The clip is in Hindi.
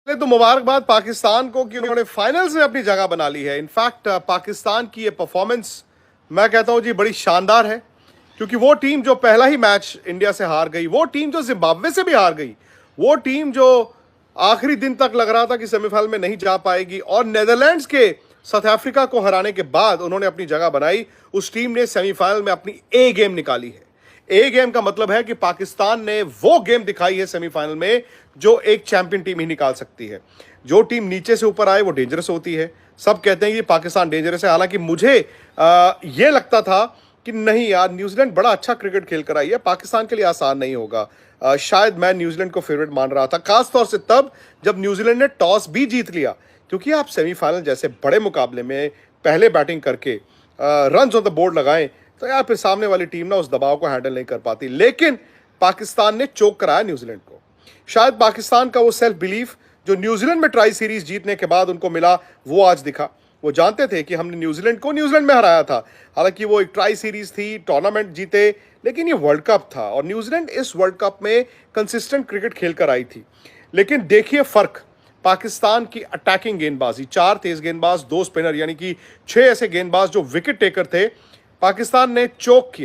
तो मुबारकबाद पाकिस्तान को कि उन्होंने फाइनल्स में अपनी जगह बना ली है। इनफैक्ट पाकिस्तान की ये परफॉर्मेंस मैं कहता हूं जी बड़ी शानदार है, क्योंकि वो टीम जो पहला ही मैच इंडिया से हार गई, वो टीम जो जिम्बाब्वे से भी हार गई, वो टीम जो आखिरी दिन तक लग रहा था कि सेमीफाइनल में नहीं जा पाएगी, और नेदरलैंड्स के साउथ अफ्रीका को हराने के बाद उन्होंने अपनी जगह बनाई, उस टीम ने सेमीफाइनल में अपनी ए गेम निकाली है। ए गेम का मतलब है कि पाकिस्तान ने वो गेम दिखाई है सेमीफाइनल में जो एक चैंपियन टीम ही निकाल सकती है। जो टीम नीचे से ऊपर आए वो डेंजरस होती है। सब कहते हैं कि पाकिस्तान डेंजरस है, हालांकि मुझे ये लगता था कि नहीं यार, न्यूजीलैंड बड़ा अच्छा क्रिकेट खेल कर आई है, पाकिस्तान के लिए आसान नहीं होगा। शायद मैं न्यूजीलैंड को फेवरेट मान रहा था, खासतौर से तब जब न्यूजीलैंड ने टॉस भी जीत लिया, क्योंकि आप सेमीफाइनल जैसे बड़े मुकाबले में पहले बैटिंग करके रन ऑन द बोर्ड लगाएं तो यार फिर सामने वाली टीम ना उस दबाव को हैंडल नहीं कर पाती। लेकिन पाकिस्तान ने चोक कराया न्यूजीलैंड को। शायद पाकिस्तान का वो सेल्फ बिलीफ जो न्यूजीलैंड में ट्राई सीरीज जीतने के बाद उनको मिला, वो आज दिखा। वो जानते थे कि हमने न्यूजीलैंड को न्यूजीलैंड में हराया था, हालांकि वो एक ट्राई सीरीज थी, टूर्नामेंट जीते, लेकिन ये वर्ल्ड कप था और न्यूजीलैंड इस वर्ल्ड कप में कंसिस्टेंट क्रिकेट खेल कर आई थी। लेकिन देखिए फर्क, पाकिस्तान की अटैकिंग गेंदबाजी, 4 तेज गेंदबाज, 2 स्पिनर, यानी कि 6 ऐसे गेंदबाज जो विकेट टेकर थे, पाकिस्तान ने चोक किया।